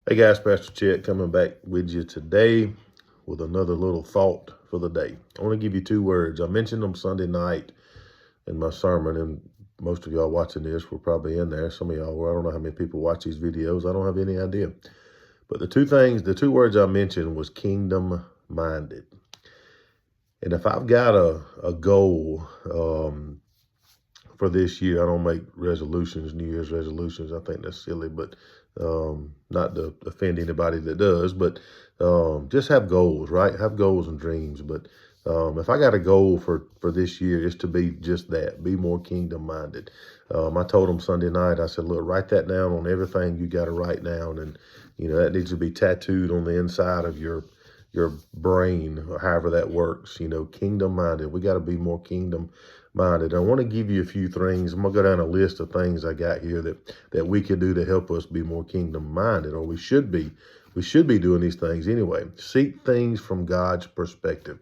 Hey guys, Pastor Chet coming back with you today with another little thought for the day. I want to give you two words. I mentioned them Sunday night in my sermon, and most of y'all watching this were probably in there. Some of y'all were. I don't know how many people watch these videos. I don't have any idea. But the two words I mentioned was kingdom minded. And if I've got a goal for this year, I don't make resolutions, New Year's resolutions. I think that's silly, but not to offend anybody that does, but just have goals, right? Have goals and dreams. But if I got a goal for this year, is to be just that, be more kingdom minded. I told them Sunday night, I said, look, write that down on everything you got to write down. And, that needs to be tattooed on the inside of your brain, or however that works, kingdom minded. We got to be more kingdom minded. I want to give you a few things. I'm gonna go down a list of things I got here that we could do to help us be more kingdom minded, or we should be. We should be doing these things anyway. Seek things from God's perspective.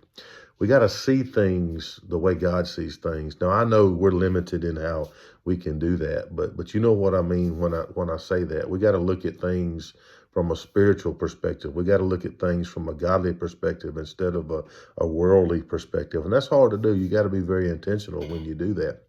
We got to see things the way God sees things. Now I know we're limited in how we can do that, but you know what I mean when I say that. We got to look at things from a spiritual perspective. We got to look at things from a godly perspective instead of a worldly perspective. And that's hard to do. You got to be very intentional when you do that.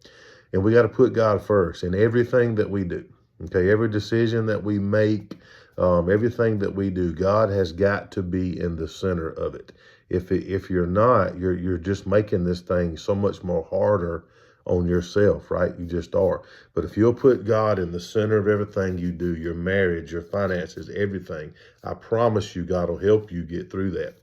And we got to put God first in everything that we do. Okay, every decision that we make, everything that we do, God has got to be in the center of it. If you're not, you're just making this thing so much more harder on yourself, right? You just are. But if you'll put God in the center of everything you do, your marriage, your finances, everything, I promise you God will help you get through that.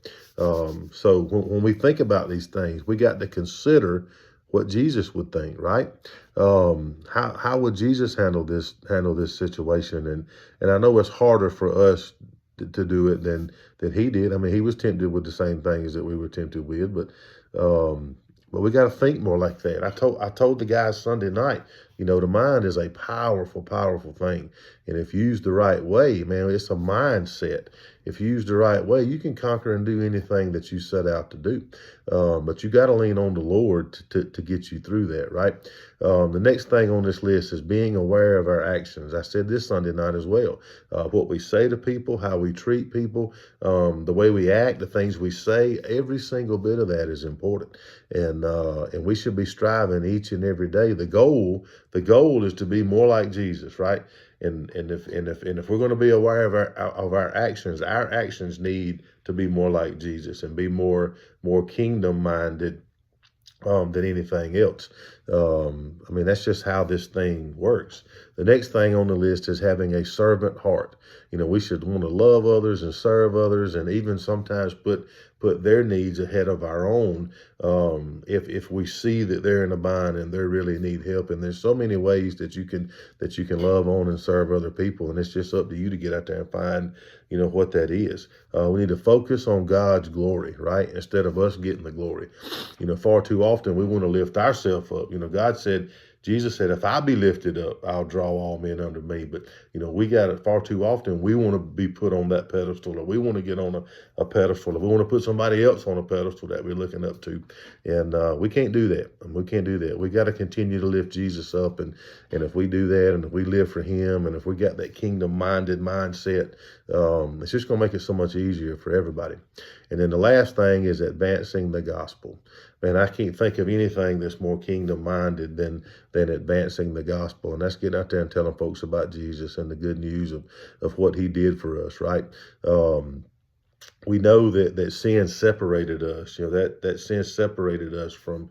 So when we think about these things, we got to consider what Jesus would think, right? How would Jesus handle this situation? And I know it's harder for us to do it than he did. I mean, he was tempted with the same things that we were tempted with, but we got to think more like that. I told the guys Sunday night, the mind is a powerful, powerful thing. And if used the right way, man, it's a mindset. If used the right way, you can conquer and do anything that you set out to do. But you got to lean on the Lord to get you through that, right? The next thing on this list is being aware of our actions. I said this Sunday night as well. What we say to people, how we treat people, the way we act, the things we say, every single bit of that is important. And we should be striving each and every day. The goal is to be more like Jesus, right? And if we're going to be aware of our actions need to be more like Jesus and be more kingdom minded than anything else. I mean, that's just how this thing works. The next thing on the list is having a servant heart. We should want to love others and serve others, and even sometimes put their needs ahead of our own. If we see that they're in a bind and they really need help, and there's so many ways that you can love on and serve other people, and it's just up to you to get out there and find what that is. We need to focus on God's glory, right, instead of us getting the glory. Far too often we want to lift ourselves up. Jesus said, if I be lifted up, I'll draw all men unto me. But, we got it far too often. We want to be put on that pedestal, or we want to get on a pedestal, or we want to put somebody else on a pedestal that we're looking up to. And we can't do that. We can't do that. We got to continue to lift Jesus up. And if we do that, and if we live for him, and if we got that kingdom-minded mindset, it's just going to make it so much easier for everybody. And then the last thing is advancing the gospel. Man, I can't think of anything that's more kingdom-minded than advancing the gospel. And that's getting out there and telling folks about Jesus and the good news of what he did for us, right? We know that sin separated us, that sin separated us from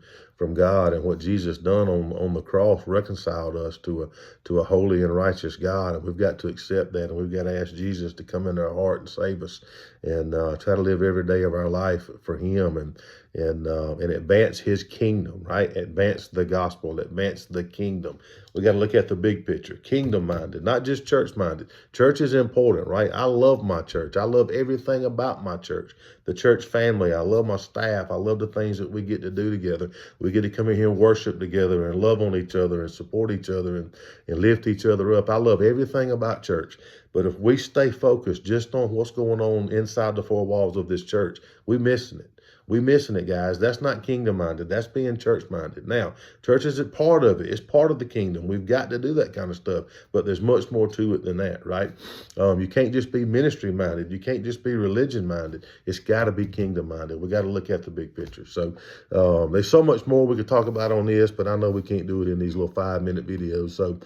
God, and what Jesus done on the cross reconciled us to a holy and righteous God. And we've got to accept that, and we've got to ask Jesus to come into our heart and save us, and try to live every day of our life for him, and advance his kingdom, right? Advance the gospel, advance the kingdom. We got to look at the big picture, kingdom minded, not just church minded. Church is important, right? I love my church. I love everything about my church, the church family. I love my staff. I love the things that we get to do together. We get to come in here and worship together and love on each other and support each other and lift each other up. I love everything about church. But if we stay focused just on what's going on inside the four walls of this church, we're missing it. We missing it, guys. That's not kingdom-minded. That's being church-minded. Now, church is a part of it. It's part of the kingdom. We've got to do that kind of stuff, but there's much more to it than that, right? You can't just be ministry-minded. You can't just be religion-minded. It's got to be kingdom-minded. We got to look at the big picture. So there's so much more we could talk about on this, but I know we can't do it in these little 5-minute videos. So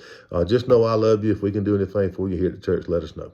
just know I love you. If we can do anything for you here at the church, let us know.